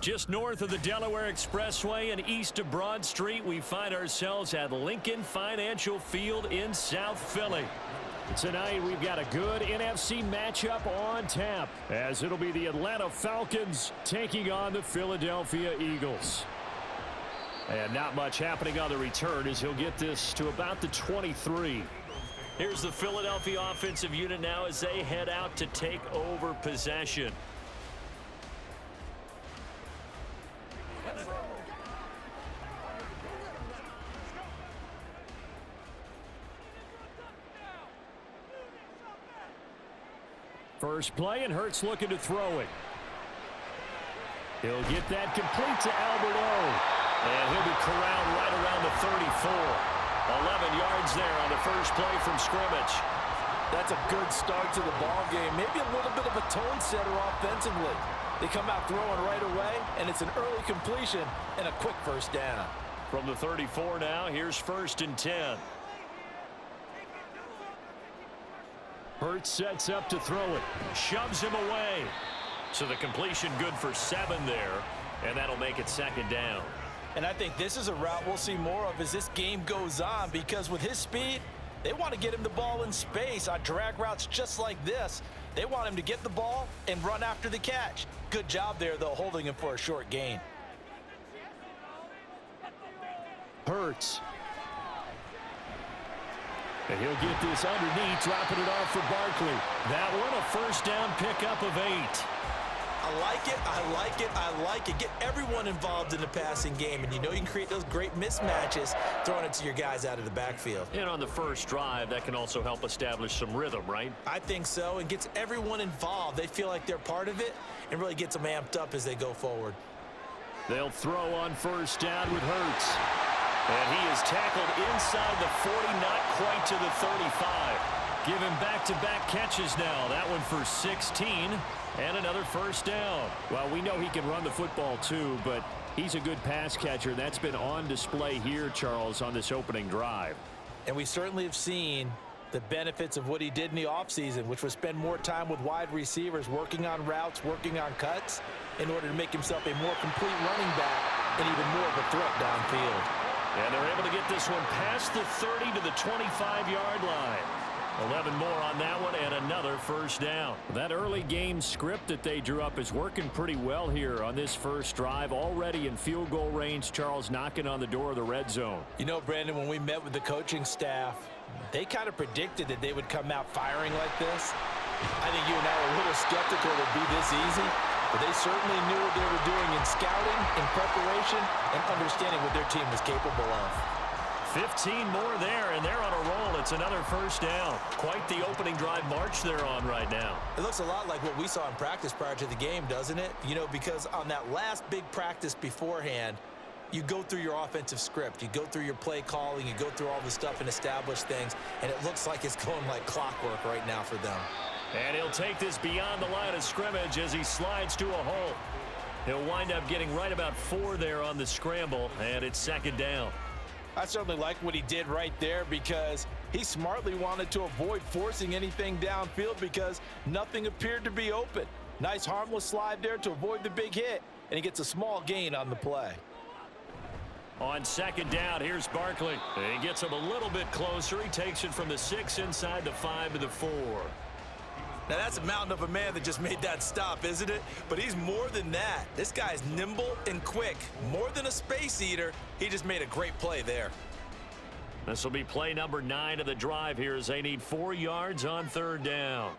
Just north of the Delaware Expressway and east of Broad Street, we find ourselves at Lincoln Financial Field in South Philly. Tonight, we've got a good NFC matchup on tap, as it'll be the Atlanta Falcons taking on the Philadelphia Eagles. And not much happening on the return as he'll get this to about the 23. Here's the Philadelphia offensive unit now as they head out to take over possession. First play, and Hurts looking to throw it. He'll get that complete to Albert O. And he'll be corralled right around the 34. 11 yards there on the first play from scrimmage. That's a good start to the ball game. Maybe a little bit of a tone setter offensively. They come out throwing right away, and it's an early completion and a quick first down. From the 34 now, here's 1st and 10. Hurts sets up to throw it. Shoves him away. So the completion good for 7 there, and that'll make it 2nd down. And I think this is a route we'll see more of as this game goes on, because with his speed, they want to get him the ball in space on drag routes just like this. They want him to get the ball and run after the catch. Good job there, though, holding him for a short gain. Hurts. And he'll get this underneath, dropping it off for Barkley. That one, a first down pickup of 8. I like it, I like it, I like it. Get everyone involved in the passing game, and you know you can create those great mismatches throwing it to your guys out of the backfield. And on the first drive, that can also help establish some rhythm, right? I think so, and gets everyone involved. They feel like they're part of it and really gets them amped up as they go forward. They'll throw on first down with Hurts. And he is tackled inside the 40, not quite to the 35. Give him back-to-back catches now. That one for 16 and another first down. Well, we know he can run the football too, but he's a good pass catcher. That's been on display here, Charles, on this opening drive. And we certainly have seen the benefits of what he did in the offseason, which was spend more time with wide receivers, working on routes, working on cuts, in order to make himself a more complete running back and even more of a threat downfield. And they're able to get this one past the 30 to the 25-yard line. 11 more on that one and another first down. That early game script that they drew up is working pretty well here on this first drive. Already in field goal range, Charles knocking on the door of the red zone. You know, Brandon, when we met with the coaching staff, they kind of predicted that they would come out firing like this. I think you and I were a little skeptical it would be this easy, but they certainly knew what they were doing in scouting, in preparation, and understanding what their team was capable of. 15 more there, and they're on a roll. It's another first down. Quite the opening drive march they're on right now. It looks a lot like what we saw in practice prior to the game, doesn't it? You know, because on that last big practice beforehand, you go through your offensive script. You go through your play calling. You go through all the stuff and establish things, and it looks like it's going like clockwork right now for them. And he'll take this beyond the line of scrimmage as he slides to a hole. He'll wind up getting right about 4 there on the scramble, and it's 2nd down. I certainly like what he did right there, because he smartly wanted to avoid forcing anything downfield because nothing appeared to be open. Nice harmless slide there to avoid the big hit, and he gets a small gain on the play. On 2nd down, here's Barkley. He gets him a little bit closer. He takes it from the 6 inside the 5 to the 4. Now, that's a mountain of a man that just made that stop, isn't it? But he's more than that. This guy's nimble and quick. More than a space eater, he just made a great play there. This will be play number 9 of the drive here as they need 4 yards on 3rd down.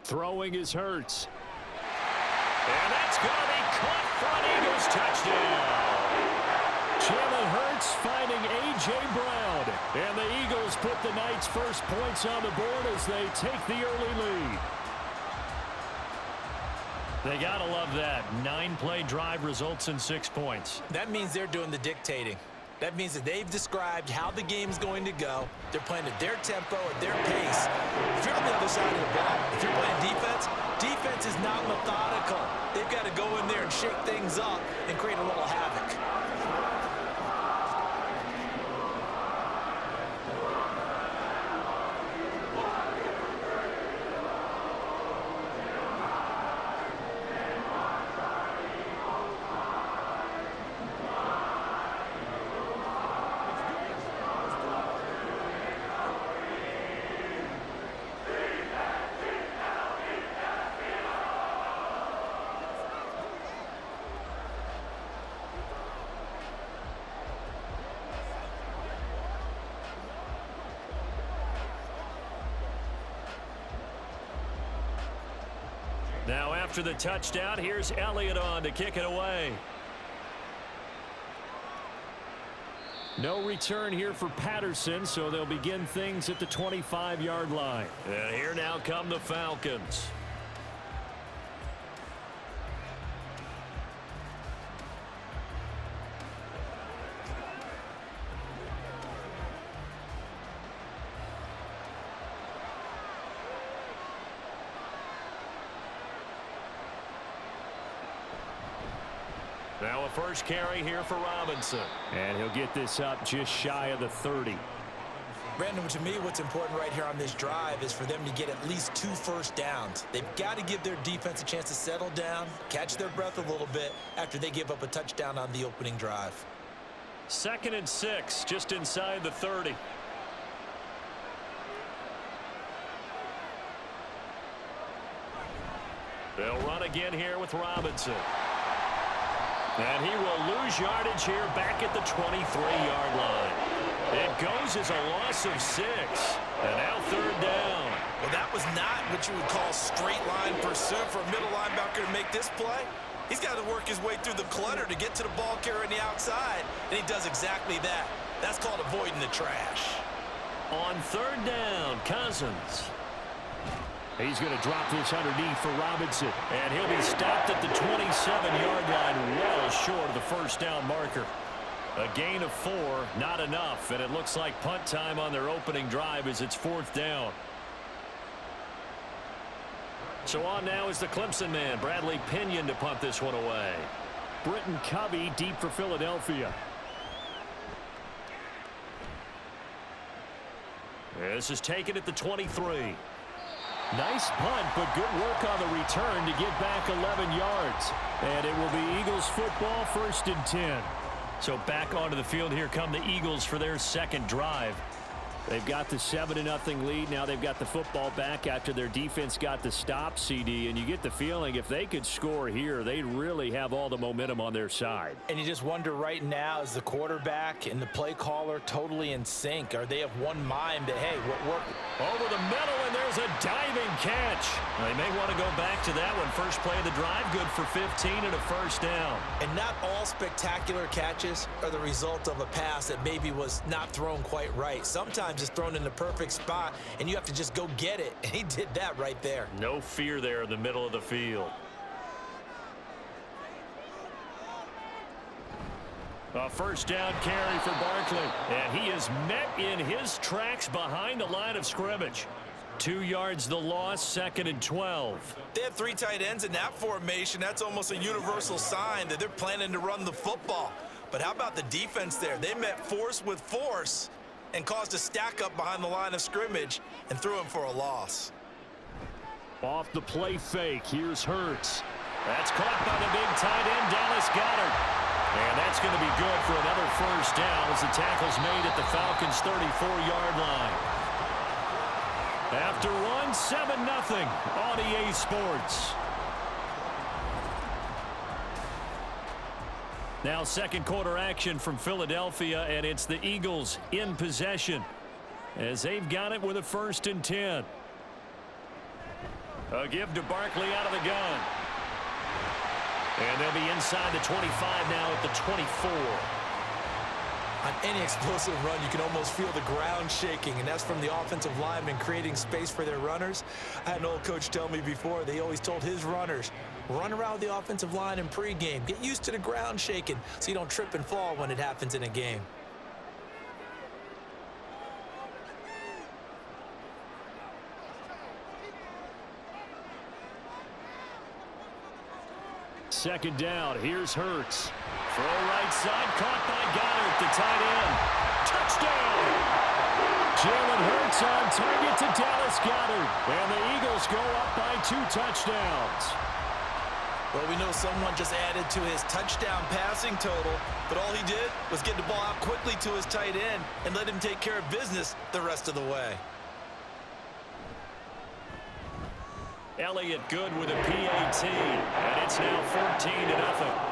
Throwing is Hurts. And that's going to be caught for an Eagles touchdown. Jalen Hurts finding A.J. Brown. And the Eagles put the night's first points on the board as they take the early lead. They got to love that. 9-play drive results in 6 points. That means they're doing the dictating. That means that they've described how the game's going to go. They're playing at their tempo, at their pace. If you're on the other side of the ball, if you're playing defense, defense is not methodical. They've got to go in there and shake things up and create a little havoc. Now after the touchdown, here's Elliott on to kick it away. No return here for Patterson, so they'll begin things at the 25-yard line. And here now come the Falcons. Now a first carry here for Robinson. And he'll get this up just shy of the 30. Brandon, to me, what's important right here on this drive is for them to get at least 2 first downs. They've got to give their defense a chance to settle down, catch their breath a little bit after they give up a touchdown on the opening drive. 2nd and 6, just inside the 30. They'll run again here with Robinson. And he will lose yardage here back at the 23-yard line. It goes as a loss of 6. And now 3rd down. Well, that was not what you would call straight line pursuit for a middle linebacker to make this play. He's got to work his way through the clutter to get to the ball carrier on the outside, and he does exactly that. That's called avoiding the trash. On 3rd down, Cousins. He's going to drop this underneath for Robinson. And he'll be stopped at the 27-yard line, well short of the first down marker. A gain of 4, not enough. And it looks like punt time on their opening drive as it's 4th down. So on now is the Clemson man, Bradley Pinion, to punt this one away. Britton Covey deep for Philadelphia. This is taken at the 23. Nice punt, but good work on the return to get back 11 yards. And it will be Eagles football, 1st and 10. So back onto the field, here come the Eagles for their 2nd drive. They've got the 7-0 lead. Now they've got the football back after their defense got the stop, CD. And you get the feeling if they could score here, they really have all the momentum on their side. And you just wonder right now, is the quarterback and the play caller totally in sync? Are they of one mind that, hey, what worked? Over the middle, and there's a diving catch. Now, they may want to go back to that one. First play of the drive, good for 15 and a first down. And not all spectacular catches are the result of a pass that maybe was not thrown quite right. Sometimes it's thrown in the perfect spot, and you have to just go get it. And he did that right there. No fear there in the middle of the field. A first down carry for Barkley. And he is met in his tracks behind the line of scrimmage. 2 yards the loss, 2nd and 12. They have 3 tight ends in that formation. That's almost a universal sign that they're planning to run the football. But how about the defense there? They met force with force and caused a stack up behind the line of scrimmage and threw him for a loss. Off the play fake, here's Hurts. That's caught by the big tight end, Dallas Goedert. And that's going to be good for another first down as the tackle's made at the Falcons' 34-yard line. After one, 7-0 on EA Sports. Now 2nd quarter action from Philadelphia, and it's the Eagles in possession as they've got it with a 1st and 10. A give to Barkley out of the gun. And they'll be inside the 25 now at the 24. On any explosive run, you can almost feel the ground shaking, and that's from the offensive linemen creating space for their runners. I had an old coach tell me before, they always told his runners, run around the offensive line in pregame. Get used to the ground shaking so you don't trip and fall when it happens in a game. Second down, here's Hurts. Throw right side, caught by Goddard, the tight end. Touchdown! Jalen Hurts on target to Dallas Goedert. And the Eagles go up by 2 touchdowns. Well, we know someone just added to his touchdown passing total, but all he did was get the ball out quickly to his tight end and let him take care of business the rest of the way. Elliott good with a PAT, and it's now 14-0.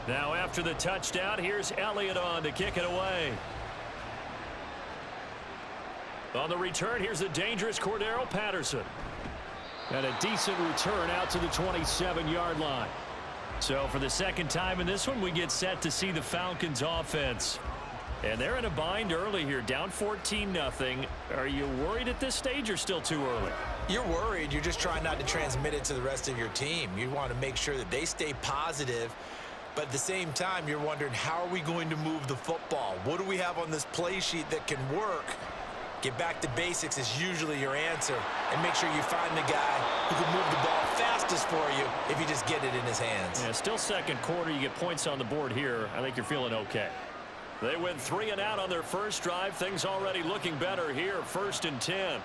Now after the touchdown, here's Elliott on to kick it away. On the return, here's the dangerous Cordero Patterson. And a decent return out to the 27-yard line. So for the second time in this one, we get set to see the Falcons offense. And they're in a bind early here, down 14-0. Are you worried at this stage or still too early? You're worried. You're just trying not to transmit it to the rest of your team. You want to make sure that they stay positive. But at the same time, you're wondering, how are we going to move the football? What do we have on this play sheet that can work? Get back to basics is usually your answer. And make sure you find the guy who can move the ball fastest for you if you just get it in his hands. Yeah, still second quarter. You get points on the board here. I think you're feeling okay. They went 3 and out on their first drive. Things already looking better here. 1st and 10.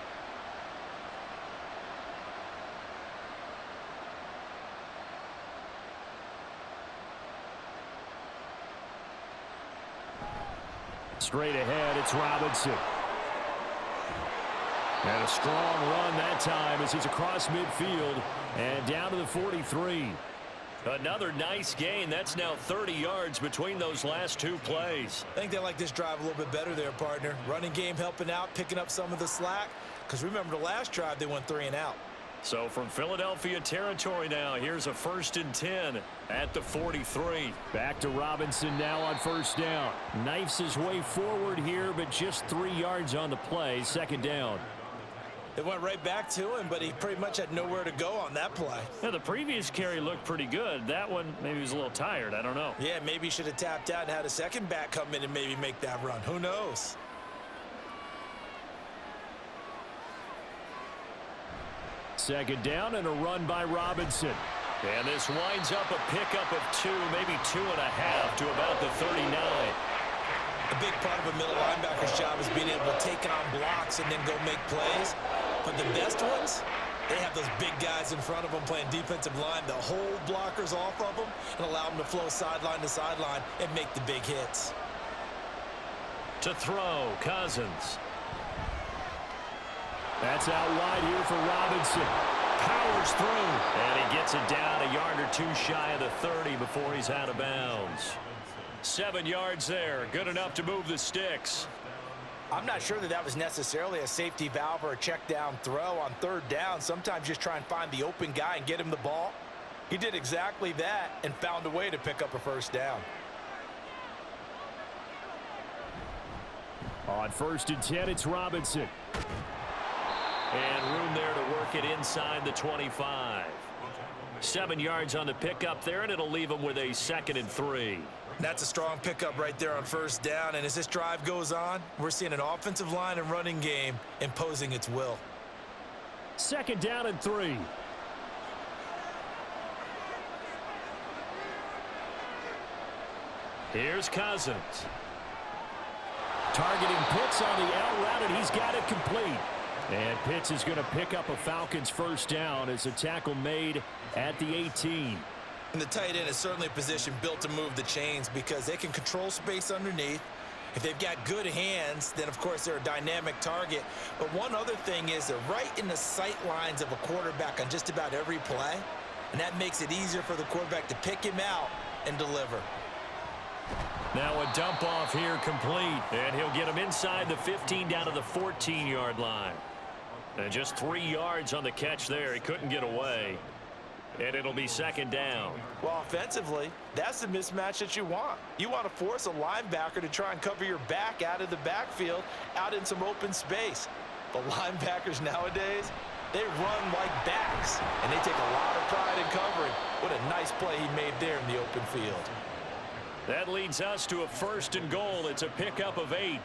Straight ahead, it's Robinson. And a strong run that time as he's across midfield and down to the 43. Another nice gain. That's now 30 yards between those last 2 plays. I think they like this drive a little bit better there, partner. Running game helping out, picking up some of the slack. Because remember, the last drive, they went 3 and out. So from Philadelphia territory now, here's a 1st and 10 at the 43. Back to Robinson now on 1st down. Knifes his way forward here, but just 3 yards on the play. 2nd down. It went right back to him, but he pretty much had nowhere to go on that play. Yeah, the previous carry looked pretty good. That one, maybe he was a little tired. I don't know. Yeah, maybe he should have tapped out and had a second back come in and maybe make that run. Who knows? Second down and a run by Robinson. And this winds up a pickup of 2, maybe 2.5 to about the 39. A big part of a middle linebacker's job is being able to take on blocks and then go make plays. But the best ones, they have those big guys in front of them playing defensive line that hold blockers off of them and allow them to flow sideline to sideline and make the big hits. To throw, Cousins. That's out wide here for Robinson. Powers through. And he gets it down a yard or 2 shy of the 30 before he's out of bounds. 7 yards there. Good enough to move the sticks. I'm not sure that was necessarily a safety valve or a check down throw on 3rd down. Sometimes just try and find the open guy and get him the ball. He did exactly that and found a way to pick up a 1st down. On 1st and 10, it's Robinson. And room there to work it inside the 25. 7 yards on the pickup there, and it'll leave him with a 2nd and 3. That's a strong pickup right there on 1st down. And as this drive goes on, we're seeing an offensive line and running game imposing its will. 2nd down and 3. Here's Cousins. Targeting Pitts on the out route, and he's got it complete. And Pitts is going to pick up a Falcons 1st down as a tackle made at the 18. And the tight end is certainly a position built to move the chains because they can control space underneath. If they've got good hands, then, of course, they're a dynamic target. But one other thing is they're right in the sight lines of a quarterback on just about every play. And that makes it easier for the quarterback to pick him out and deliver. Now a dump off here complete. And he'll get him inside the 15 down to the 14-yard line. And just 3 yards on the catch there. He couldn't get away. And it'll be 2nd down. Well, offensively, that's the mismatch that you want. You want to force a linebacker to try and cover your back out of the backfield, out in some open space. But linebackers nowadays, they run like backs, and they take a lot of pride in covering. What a nice play he made there in the open field. That leads us to a 1st and goal. It's a pickup of 8.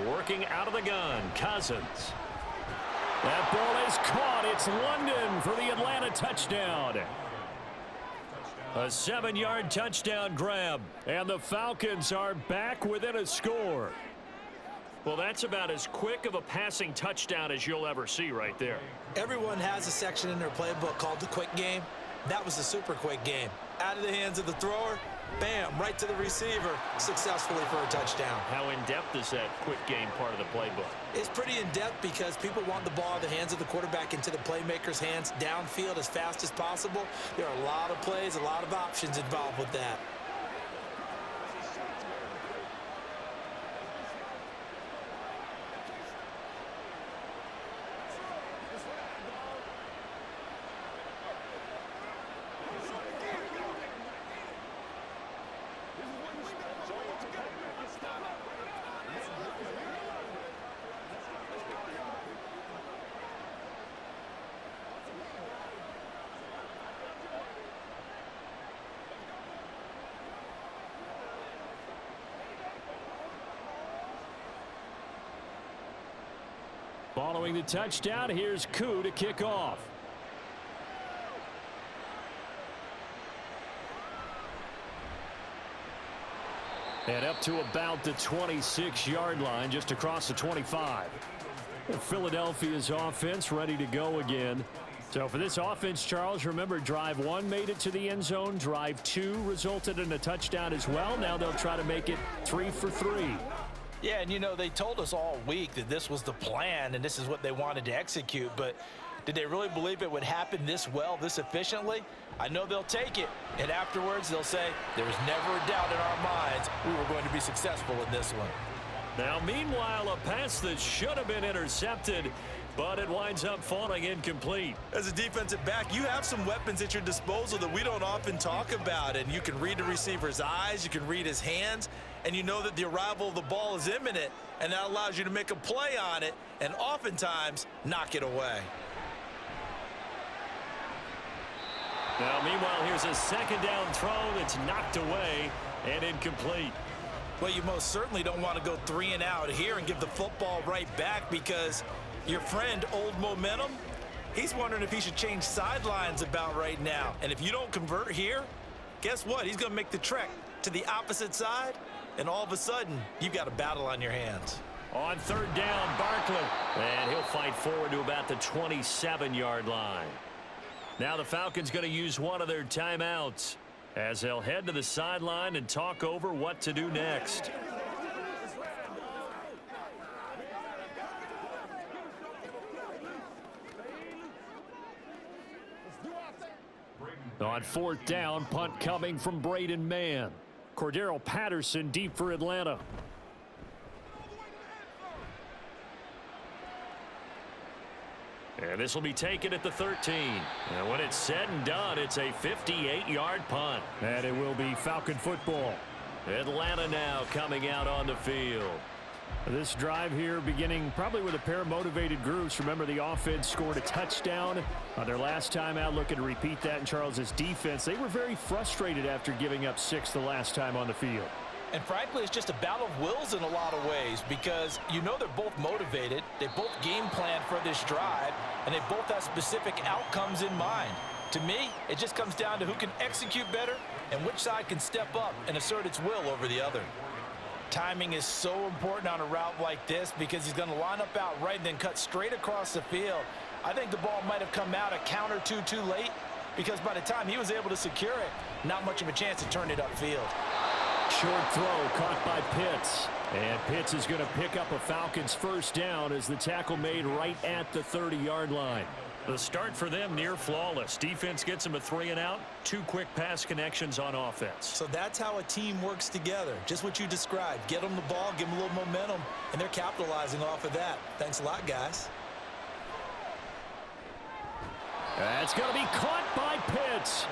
Working out of the gun, Cousins. That ball is caught. It's London for the Atlanta touchdown. A 7-yard touchdown grab, and the Falcons are back within a score. Well, that's about as quick of a passing touchdown as you'll ever see right there. Everyone has a section in their playbook called the quick game. That was the super quick game. Out of the hands of the thrower, bam, right to the receiver, successfully for a touchdown. How in-depth is that quick game part of the playbook? It's pretty in-depth because people want the ball in the hands of the quarterback into the playmaker's hands downfield as fast as possible. There are a lot of plays, a lot of options involved with that. Following the touchdown, here's Koo to kick off. And up to about the 26-yard line, just across the 25. Philadelphia's offense ready to go again. So for this offense, Charles, remember, drive 1 made it to the end zone. Drive 2 resulted in a touchdown as well. Now they'll try to make it 3 for 3. Yeah, and you know, they told us all week that this was the plan and this is what they wanted to execute, but did they really believe it would happen this well, this efficiently? I know they'll take it, and afterwards they'll say, there was never a doubt in our minds we were going to be successful in this one. Now, meanwhile, a pass that should have been intercepted, but it winds up falling incomplete. As a defensive back, you have some weapons at your disposal that we don't often talk about, and you can read the receiver's eyes, you can read his hands, and you know that the arrival of the ball is imminent, and that allows you to make a play on it and oftentimes knock it away. Now, meanwhile, here's a second down throw that's knocked away and incomplete. Well, you most certainly don't want to go 3 and out here and give the football right back, because your friend, Old Momentum, he's wondering if he should change sidelines about right now. And if you don't convert here, guess what? He's going to make the trek to the opposite side, and all of a sudden, you've got a battle on your hands. On third down, Barkley. And he'll fight forward to about the 27-yard line. Now the Falcons going to use one of their timeouts as they'll head to the sideline and talk over what to do next. On fourth down, punt coming from Braden Mann. Cordero Patterson deep for Atlanta. And this will be taken at the 13. And when it's said and done, it's a 58-yard punt. And it will be Falcon football. Atlanta now coming out on the field. This drive here beginning probably with a pair of motivated groups. Remember, the offense scored a touchdown on their last time out. Looking to repeat that in Charles's defense. They were very frustrated after giving up 6 the last time on the field. And frankly, it's just a battle of wills in a lot of ways, because you know they're both motivated, they both game plan for this drive, and they both have specific outcomes in mind. To me, it just comes down to who can execute better and which side can step up and assert its will over the other. Timing is so important on a route like this, because he's going to line up out right and then cut straight across the field. I think the ball might have come out a count or two too late, because by the time he was able to secure it, not much of a chance to turn it upfield. Short throw caught by Pitts. And Pitts is going to pick up a Falcons first down as the tackle made right at the 30-yard line. The start for them near flawless. Defense gets them a 3 and out. 2 quick pass connections on offense. So that's how a team works together. Just what you described. Get them the ball, give them a little momentum, and they're capitalizing off of that. Thanks a lot, guys. That's going to be caught by Pitts.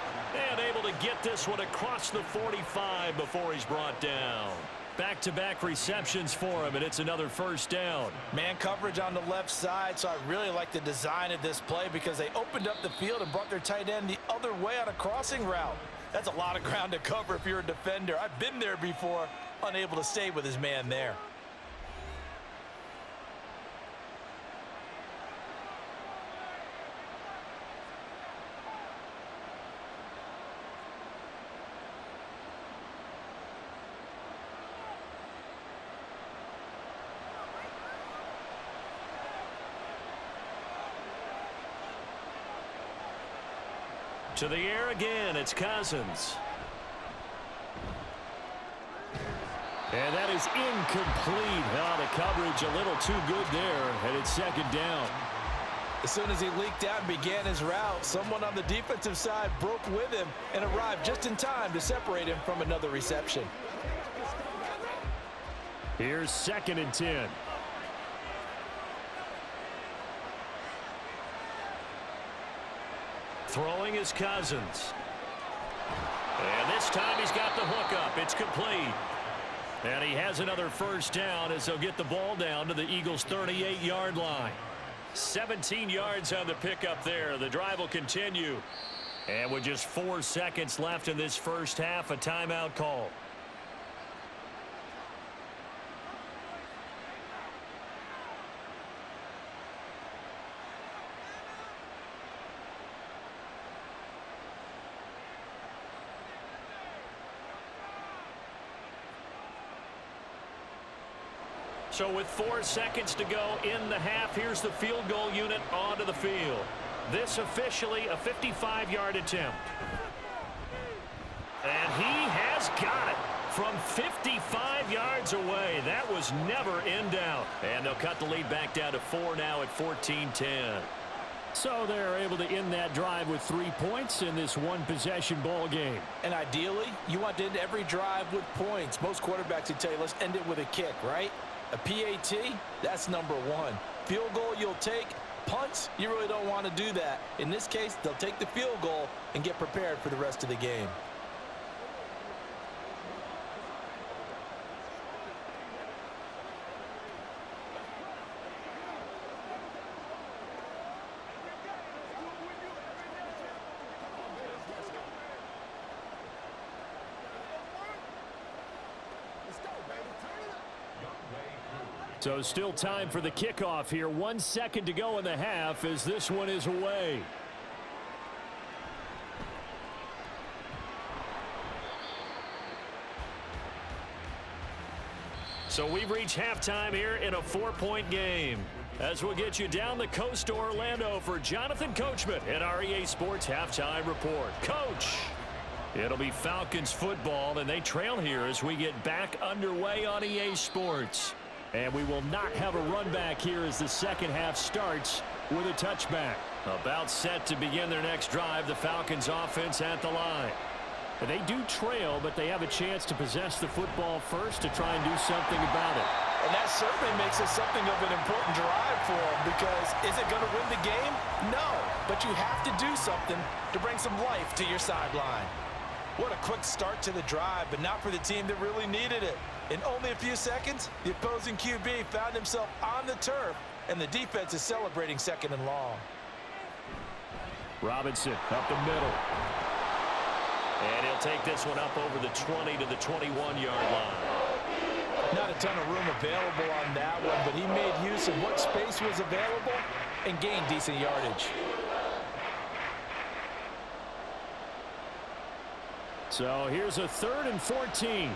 And able to get this one across the 45 before he's brought down. Back-to-back receptions for him, and it's another first down. Man coverage on the left side, so I really like the design of this play, because they opened up the field and brought their tight end the other way on a crossing route. That's a lot of ground to cover if you're a defender. I've been there before, unable to stay with his man there. To the air again, it's Cousins. And that is incomplete. Oh, the coverage a little too good there, and it's second down. As soon as he leaked out and began his route, someone on the defensive side broke with him and arrived just in time to separate him from another reception. Here's 2nd and 10. Throwing is Cousins. And this time he's got the hook up. It's complete. And he has another first down as they'll get the ball down to the Eagles' 38-yard line. 17 yards on the pickup there. The drive will continue. And with just 4 seconds left in this first half, a timeout call. So with 4 seconds to go in the half, here's the field goal unit onto the field. This officially a 55-yard attempt. And he has got it from 55 yards away. That was never in doubt. And they'll cut the lead back down to 4 now at 14-10. So they're able to end that drive with 3 points in this one-possession ball game. And ideally, you want to end every drive with points. Most quarterbacks would tell you, let's end it with a kick, right? A PAT, that's number 1. Field goal you'll take. Punts, you really don't want to do that. In this case, they'll take the field goal and get prepared for the rest of the game. So still time for the kickoff here. 1 second to go in the half as this one is away. So we've reached halftime here in a 4-point game. As we'll get you down the coast to Orlando for Jonathan Coachman at our EA Sports Halftime Report. Coach, it'll be Falcons football, and they trail here as we get back underway on EA Sports. And we will not have a run back here as the second half starts with a touchback. About set to begin their next drive, the Falcons offense at the line. They do trail, but they have a chance to possess the football first to try and do something about it. And that certainly makes it something of an important drive for them, because is it going to win the game? No, but you have to do something to bring some life to your sideline. What a quick start to the drive, but not for the team that really needed it. In only a few seconds, the opposing QB found himself on the turf, and the defense is celebrating 2nd and long. Robinson up the middle. And he'll take this one up over the 20 to the 21-yard line. Not a ton of room available on that one, but he made use of what space was available and gained decent yardage. So here's a 3rd and 14.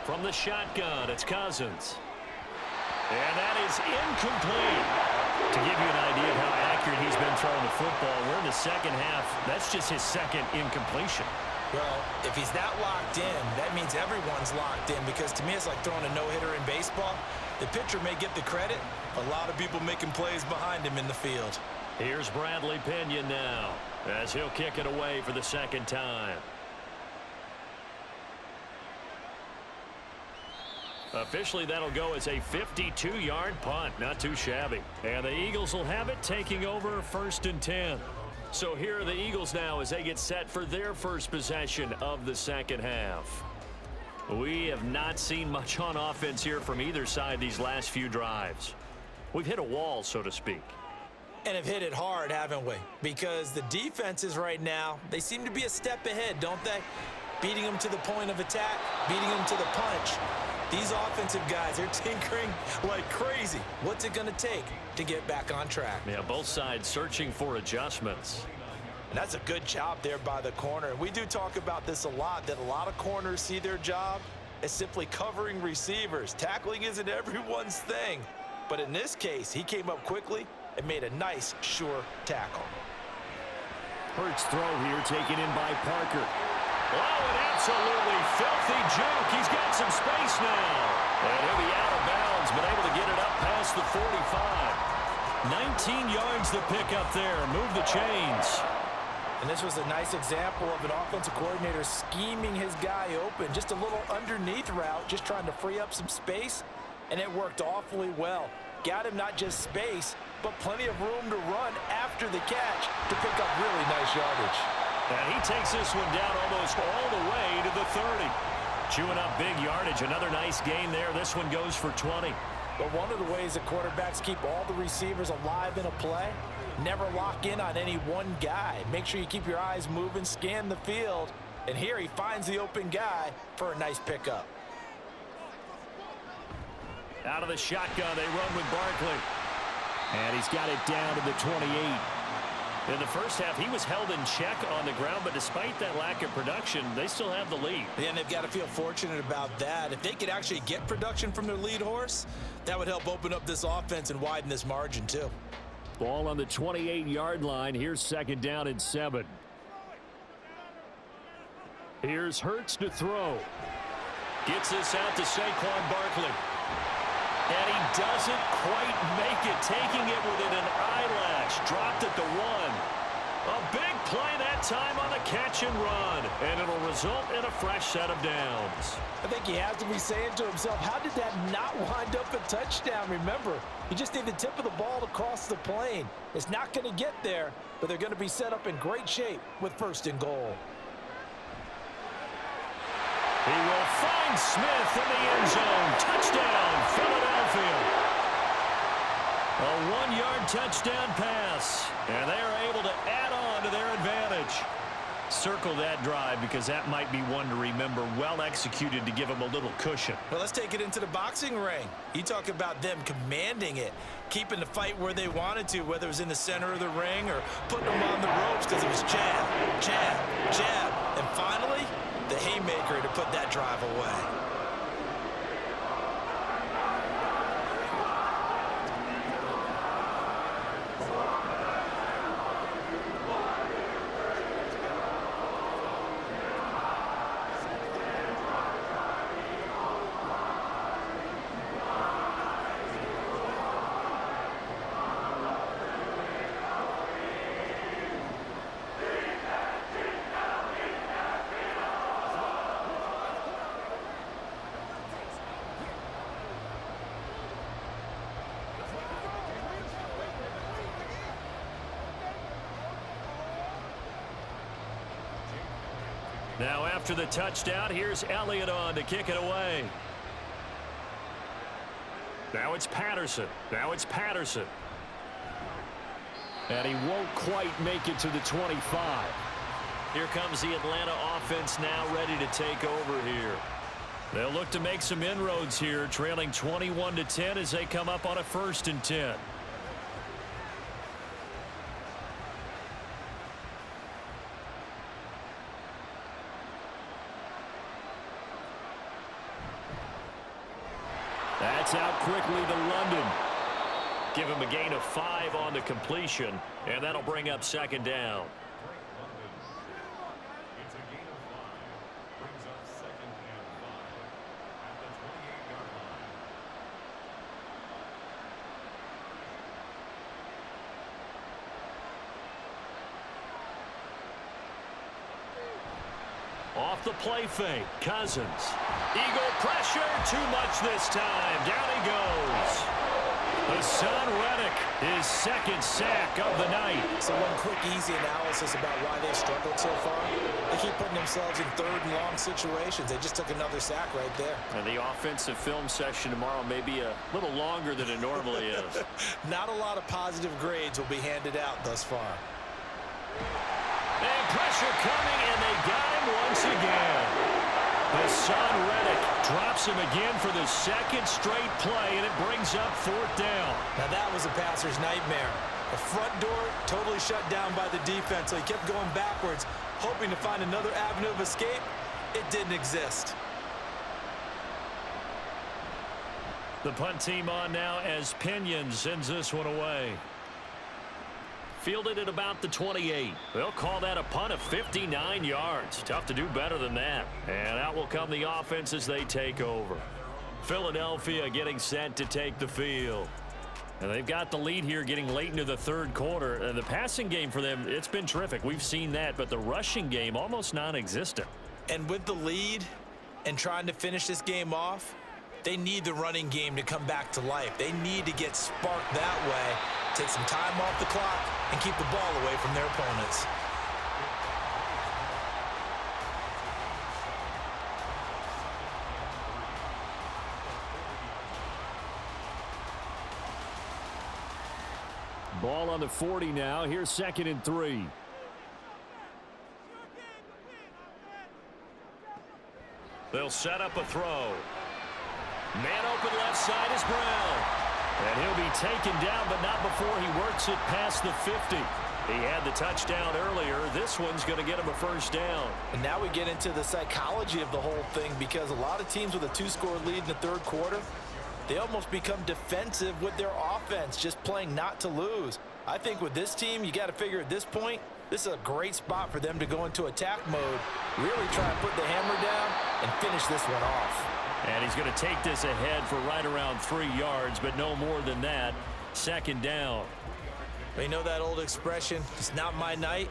From the shotgun, it's Cousins. And that is incomplete. To give you an idea of how accurate he's been throwing the football, we're in the second half. That's just his 2nd incompletion. Well, if he's that locked in, that means everyone's locked in, because to me it's like throwing a no-hitter in baseball. The pitcher may get the credit. A lot of people making plays behind him in the field. Here's Bradley Pinion now as he'll kick it away for the 2nd time. Officially, that'll go as a 52-yard punt. Not too shabby. And the Eagles will have it, taking over 1st and 10. So here are the Eagles now as they get set for their first possession of the second half. We have not seen much on offense here from either side these last few drives. We've hit a wall, so to speak. And have hit it hard, haven't we? Because the defenses right now, they seem to be a step ahead, don't they? Beating them to the point of attack, beating them to the punch. These offensive guys, they're tinkering like crazy. What's it going to take to get back on track? Yeah, both sides searching for adjustments. And that's a good job there by the corner. We do talk about this a lot, that a lot of corners see their job as simply covering receivers. Tackling isn't everyone's thing. But in this case, he came up quickly and made a nice, sure tackle. Hurts throw here, taken in by Parker. Oh, an absolutely filthy juke. He's got some space now. And he'll be out of bounds, but able to get it up past the 45. 19 yards to pick up there. Move the chains. And this was a nice example of an offensive coordinator scheming his guy open. Just a little underneath route, just trying to free up some space, and it worked awfully well. Got him not just space, but plenty of room to run after the catch to pick up really nice yardage. And he takes this one down almost all the way to the 30. Chewing up big yardage. Another nice gain there. This one goes for 20. But one of the ways that quarterbacks keep all the receivers alive in a play, never lock in on any one guy. Make sure you keep your eyes moving, scan the field, and here he finds the open guy for a nice pickup. Out of the shotgun, they run with Barkley. And he's got it down to the 28. In the first half, he was held in check on the ground, but despite that lack of production, they still have the lead. And they've got to feel fortunate about that. If they could actually get production from their lead horse, that would help open up this offense and widen this margin too. Ball on the 28-yard line. Here's second down and 7. Here's Hurts to throw. Gets this out to Saquon Barkley. And he doesn't quite make it, taking it within an eyelash. Dropped at the 1. A big play that time on the catch and run. And it'll result in a fresh set of downs. I think he has to be saying to himself, how did that not wind up a touchdown? Remember, you just need the tip of the ball to cross the plane. It's not going to get there, but they're going to be set up in great shape with 1st and goal. He will find Smith in the end zone. Touchdown, Philadelphia. A 1-yard touchdown pass. And they are able to add on to their advantage. Circle that drive because that might be one to remember. Well executed to give them a little cushion. Well, let's take it into the boxing ring. You talk about them commanding it, keeping the fight where they wanted to, whether it was in the center of the ring or putting them on the ropes because it was jab, jab, jab. And finally, the haymaker to put that drive away. Now after the touchdown, here's Elliott on to kick it away. Now it's Patterson. And he won't quite make it to the 25. Here comes the Atlanta offense now ready to take over here. They'll look to make some inroads here, trailing 21-10 as they come up on a 1st and 10. That's out quickly to London. Give him a gain of 5 on the completion, and that'll bring up 2nd down. It's a gain of 5. Brings up 2nd and 5 at the 28-yard line. Off the play fake, Cousins. Eagle pressure, too much this time. Down he goes. Hassan Reddick, his 2nd sack of the night. So one quick, easy analysis about why they've struggled so far. They keep putting themselves in 3rd and long situations. They just took another sack right there. And the offensive film session tomorrow may be a little longer than it normally is. Not a lot of positive grades will be handed out thus far. And pressure coming, and they got him once again. Hassan Reddick drops him again for the 2nd straight play, and it brings up 4th down. Now that was a passer's nightmare. The front door totally shut down by the defense, so he kept going backwards, hoping to find another avenue of escape. It didn't exist. The punt team on now as Pinion sends this one away. Fielded at about the 28. They'll call that a punt of 59 yards. Tough to do better than that. And out will come the offense as they take over. Philadelphia getting set to take the field. And they've got the lead here getting late into the third quarter. And the passing game for them, it's been terrific. We've seen that. But the rushing game, almost non-existent. And with the lead and trying to finish this game off, they need the running game to come back to life. They need to get sparked that way, take some time off the clock, and keep the ball away from their opponents. Ball on the 40 now. Here's 2nd and 3. They'll set up a throw. Man open left side is Brown. And he'll be taken down, but not before he works it past the 50. He had the touchdown earlier. This one's going to get him a first down. And now we get into the psychology of the whole thing, because a lot of teams with a 2-score lead in the third quarter, they almost become defensive with their offense, just playing not to lose. I think with this team, you got to figure at this point, this is a great spot for them to go into attack mode, really try and put the hammer down and finish this one off. And he's going to take this ahead for right around 3 yards, but no more than that. 2nd down. You know that old expression, it's not my night?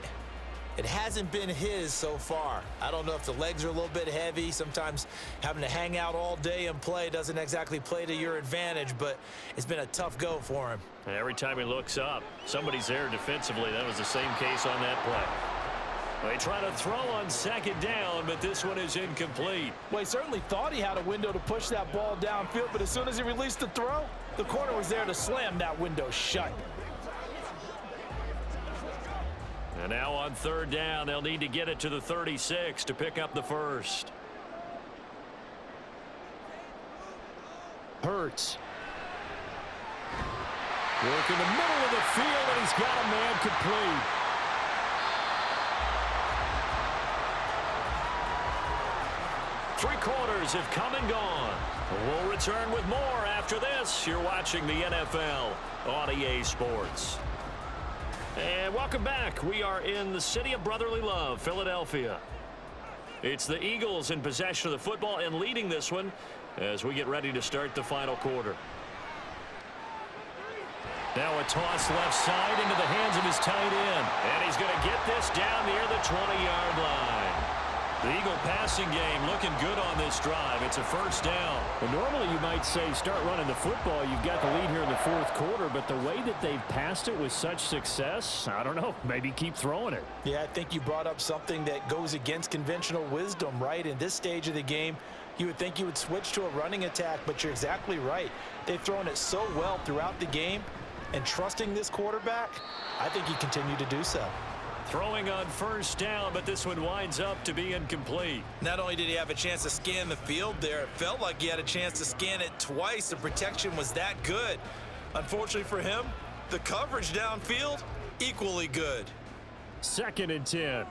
It hasn't been his so far. I don't know if the legs are a little bit heavy. Sometimes having to hang out all day and play doesn't exactly play to your advantage, but it's been a tough go for him. And every time he looks up, somebody's there defensively. That was the same case on that play. They try to throw on 2nd down, but this one is incomplete. Well, he certainly thought he had a window to push that ball downfield, but as soon as he released the throw, the corner was there to slam that window shut. And now on 3rd down, they'll need to get it to the 36 to pick up the first. Hurts. Work in the middle of the field, and he's got a man complete. Three quarters have come and gone. We'll return with more after this. You're watching the NFL on EA Sports. And welcome back. We are in the city of brotherly love, Philadelphia. It's the Eagles in possession of the football and leading this one as we get ready to start the final quarter. Now a toss left side into the hands of his tight end. And he's going to get this down near the 20-yard line. The Eagle passing game looking good on this drive. It's a first down. Well, normally you might say start running the football. You've got the lead here in the fourth quarter, but the way that they've passed it with such success, I don't know, maybe keep throwing it. Yeah, I think you brought up something that goes against conventional wisdom, right? In this stage of the game, you would think you would switch to a running attack, but you're exactly right. They've thrown it so well throughout the game, and trusting this quarterback, I think he continued to do so. Throwing on first down, but this one winds up to be incomplete. Not only did he have a chance to scan the field there, it felt like he had a chance to scan it twice. The protection was that good. Unfortunately for him, the coverage downfield, equally good. 2nd and 10.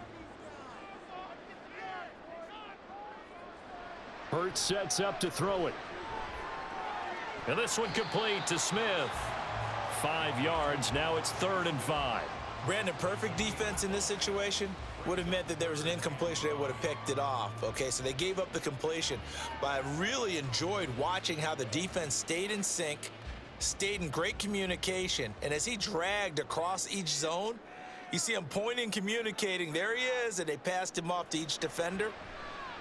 Hurts sets up to throw it. And this one complete to Smith. 5 yards, now it's 3rd and 5. Brandon, perfect defense in this situation would have meant that there was an incompletion. They would have picked it off. Okay, so they gave up the completion. But I really enjoyed watching how the defense stayed in sync, stayed in great communication. And as he dragged across each zone, you see him pointing, communicating. There he is, and they passed him off to each defender.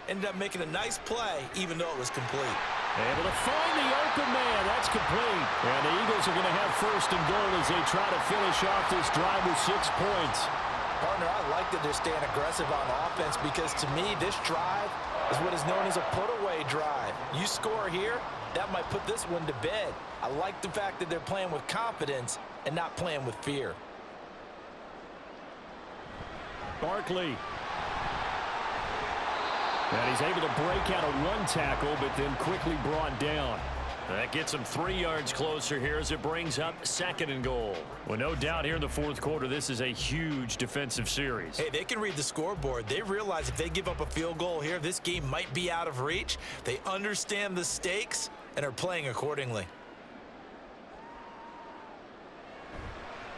Ended up making a nice play, even though it was complete. Able to find the open man. That's complete. And the Eagles are going to have 1st and goal as they try to finish off this drive with 6 points. Partner, I like that they're staying aggressive on offense, because to me, this drive is what is known as a put-away drive. You score here, that might put this one to bed. I like the fact that they're playing with confidence and not playing with fear. Barkley. And he's able to break out a run tackle, but then quickly brought down. That gets him 3 yards closer here as it brings up 2nd and goal. Well, no doubt here in the fourth quarter, this is a huge defensive series. Hey, they can read the scoreboard. They realize if they give up a field goal here, this game might be out of reach. They understand the stakes, and are playing accordingly.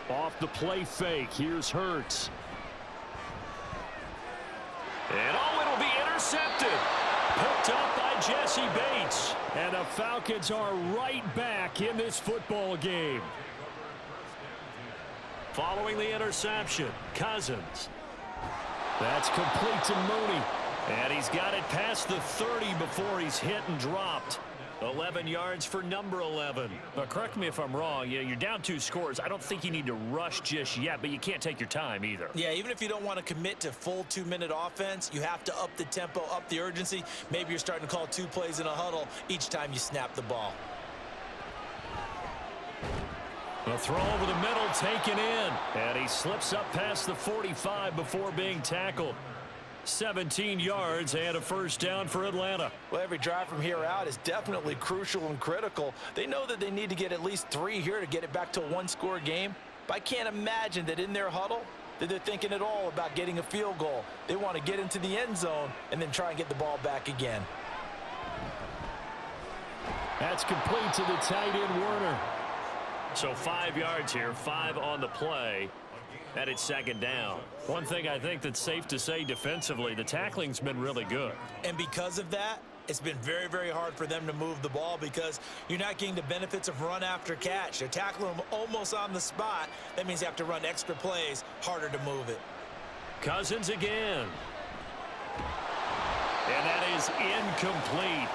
Off the play fake, here's Hurts. And it'll be intercepted. Picked up by Jesse Bates. And the Falcons are right back in this football game. Following the interception, Cousins. That's complete to Mooney. And he's got it past the 30 before he's hit and dropped. 11 yards for number 11. But correct me if I'm wrong. You're down 2 scores. I don't think you need to rush just yet, but you can't take your time either. Yeah, even if you don't want to commit to full 2-minute offense, you have to up the tempo, up the urgency. Maybe you're starting to call 2 plays in a huddle each time you snap the ball. The throw over the middle taken in. And he slips up past the 45 before being tackled. 17 yards and a first down for Atlanta. Well, every drive from here out is definitely crucial and critical. They know that they need to get at least 3 here to get it back to a 1-score game. But I can't imagine that in their huddle that they're thinking at all about getting a field goal. They want to get into the end zone and then try and get the ball back again. That's complete to the tight end, Werner. So 5 yards here, 5 on the play. And it's second down. One thing I think that's safe to say defensively, the tackling's been really good. And because of that, it's been very, very hard for them to move the ball because you're not getting the benefits of run after catch. They're tackling them almost on the spot. That means you have to run extra plays, harder to move it. Cousins again. And that is incomplete.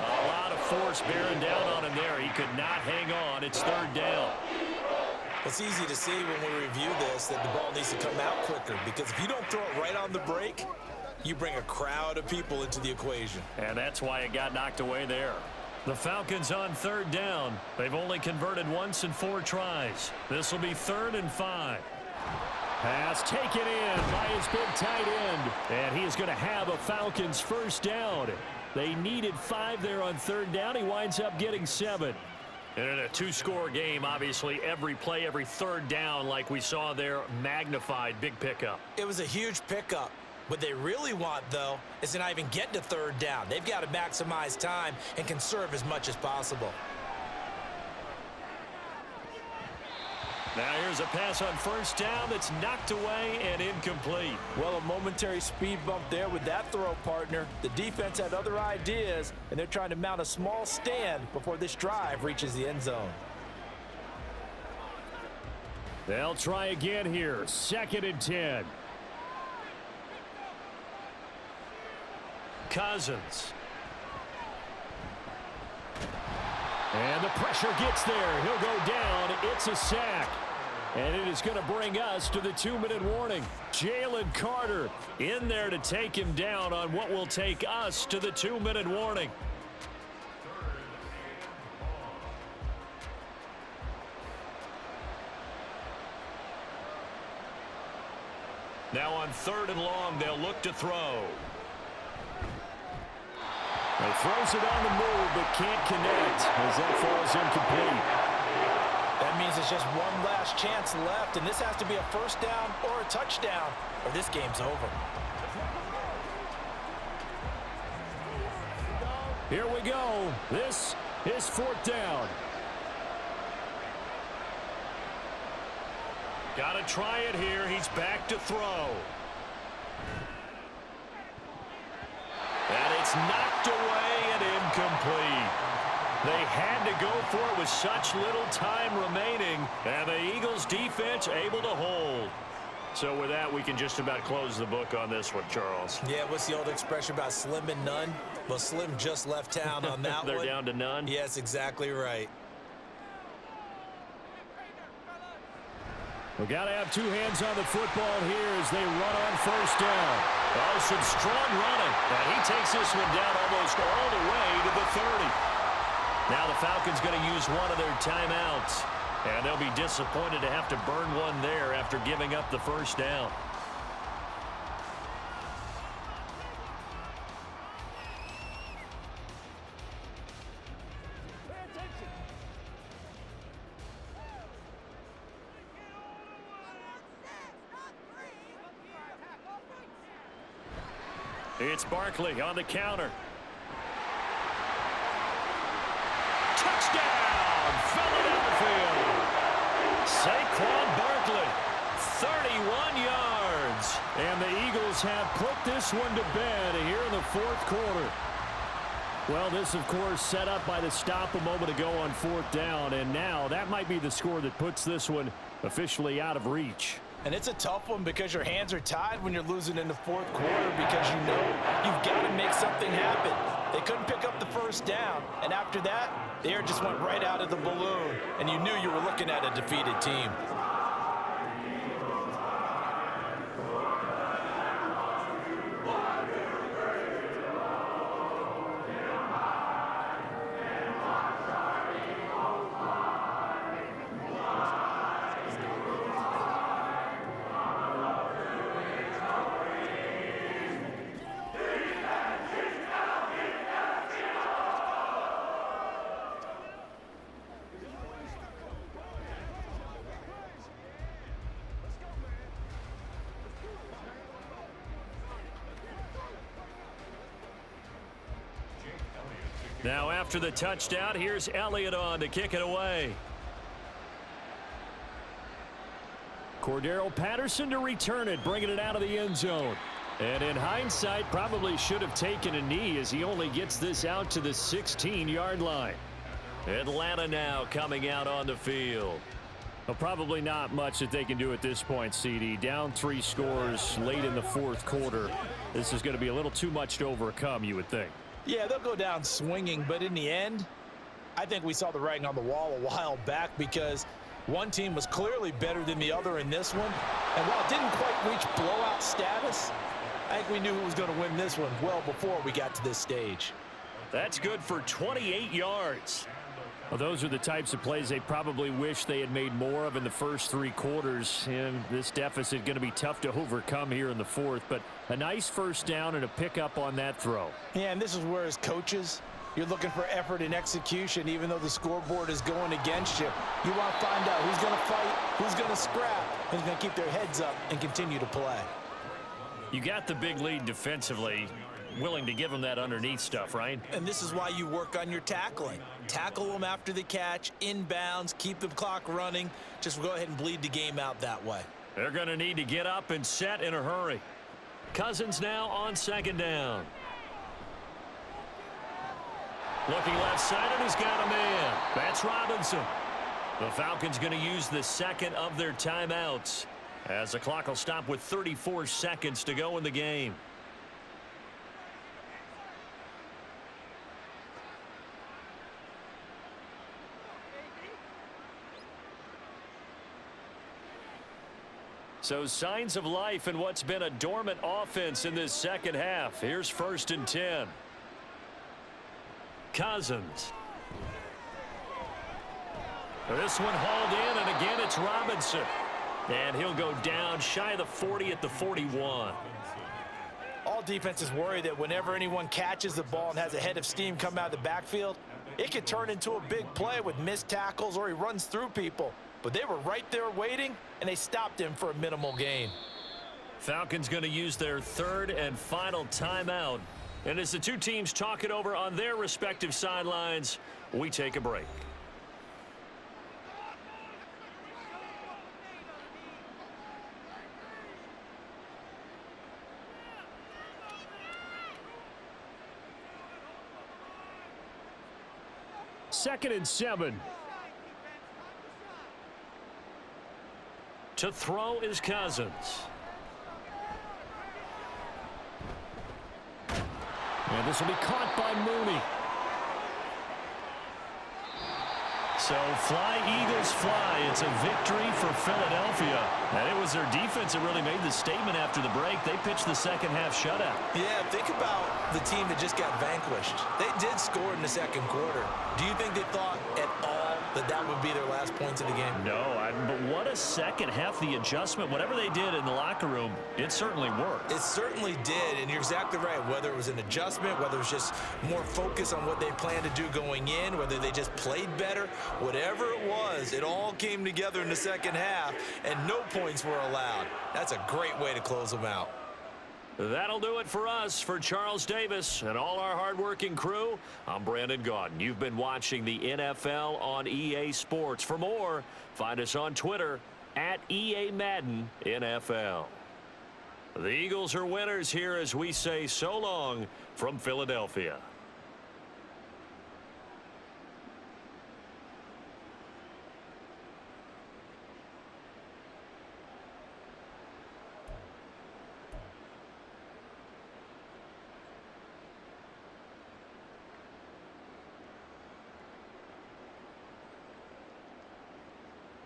A lot of force bearing down on him there. He could not hang on. It's third down. It's easy to see when we review this that the ball needs to come out quicker because if you don't throw it right on the break, you bring a crowd of people into the equation. And that's why it got knocked away there. The Falcons on third down. They've only converted once in 4 tries. This will be 3rd and 5. Pass taken in by his big tight end. And he is going to have a Falcons first down. They needed 5 there on third down. He winds up getting 7. And in a 2-score game, obviously, every play, every third down, like we saw there, magnified, big pickup. It was a huge pickup. What they really want, though, is to not even get to third down. They've got to maximize time and conserve as much as possible. Now here's a pass on first down that's knocked away and incomplete. Well, a momentary speed bump there with that throw, partner. The defense had other ideas, and they're trying to mount a small stand before this drive reaches the end zone. They'll try again here. 2nd and 10. Cousins. And the pressure gets there. He'll go down. It's a sack. And it is going to bring us to the 2-minute warning. Jalen Carter in there to take him down on what will take us to the 2-minute warning. Now on 3rd and long, they'll look to throw. He throws it on the move, but can't connect as that falls incomplete. That means it's just one last chance left, and this has to be a first down or a touchdown, or this game's over. Here we go. This is 4th down. Got to try it here. He's back to throw. And it's knocked away and incomplete. They had to go for it with such little time remaining, and the Eagles defense able to hold. So with that, we can just about close the book on this one, Charles. Yeah, what's the old expression about slim and none? Well, Slim just left town on that They're one. down to none? Yes, exactly right. We got to have 2 hands on the football here as they run on first down. Oh, some strong running. And he takes this one down almost all the way to the 30. Now the Falcons going to use one of their timeouts. And they'll be disappointed to have to burn one there after giving up the first down. It's Barkley on the counter. yards. And the Eagles have put this one to bed here in the fourth quarter. Well, this, of course, set up by the stop a moment ago on fourth down. And now that might be the score that puts this one officially out of reach. And it's a tough one because your hands are tied when you're losing in the fourth quarter because you know you've got to make something happen. They couldn't pick up the first down, and after that, the air just went right out of the balloon, and you knew you were looking at a defeated team. Now after the touchdown, here's Elliott on to kick it away. Cordero Patterson to return it, bringing it out of the end zone. And in hindsight, probably should have taken a knee as he only gets this out to the 16-yard line. Atlanta now coming out on the field. Well, probably not much that they can do at this point, CD. Down 3 scores late in the fourth quarter. This is going to be a little too much to overcome, you would think. Yeah, they'll go down swinging, but in the end, I think we saw the writing on the wall a while back because one team was clearly better than the other in this one. And while it didn't quite reach blowout status, I think we knew who was going to win this one well before we got to this stage. That's good for 28 yards. Well, those are the types of plays they probably wish they had made more of in the first 3 quarters. And this deficit going to be tough to overcome here in the fourth. But a nice first down and a pickup on that throw. Yeah, and this is where as coaches, you're looking for effort and execution. Even though the scoreboard is going against you, you want to find out who's going to fight, who's going to scrap, who's going to keep their heads up and continue to play. You got the big lead defensively. Willing to give them that underneath stuff, right? And this is why you work on your tackling. Tackle them after the catch, inbounds, keep the clock running. Just go ahead and bleed the game out that way. They're going to need to get up and set in a hurry. Cousins now on second down. Looking left side, and he's got a man. That's Robinson. The Falcons going to use the second of their timeouts as the clock will stop with 34 seconds to go in the game. So signs of life in what's been a dormant offense in this second half. Here's 1st and 10. Cousins. This one hauled in, and again it's Robinson. And he'll go down shy of the 40 at the 41. All defenses worry that whenever anyone catches the ball and has a head of steam come out of the backfield, it could turn into a big play with missed tackles or he runs through people. But they were right there waiting, and they stopped him for a minimal gain. Falcons going to use their 3rd and final timeout. And as the two teams talk it over on their respective sidelines, we take a break. Second and 7. To throw is Cousins. And this will be caught by Mooney. So fly, Eagles, fly. It's a victory for Philadelphia. And it was their defense that really made the statement after the break. They pitched the second half shutout. Yeah, think about the team that just got vanquished. They did score in the second quarter. Do you think they thought at all that that would be their last points of the game? No, but what a second half. The adjustment, whatever they did in the locker room, it certainly worked. It certainly did, and you're exactly right. Whether it was an adjustment, whether it was just more focus on what they planned to do going in, whether they just played better, whatever it was, it all came together in the second half, and no points were allowed. That's a great way to close them out. That'll do it for us. For Charles Davis and all our hardworking crew, I'm Brandon Gaudin. You've been watching the NFL on EA Sports. For more, find us on Twitter at EA Madden NFL. The Eagles are winners here as we say so long from Philadelphia.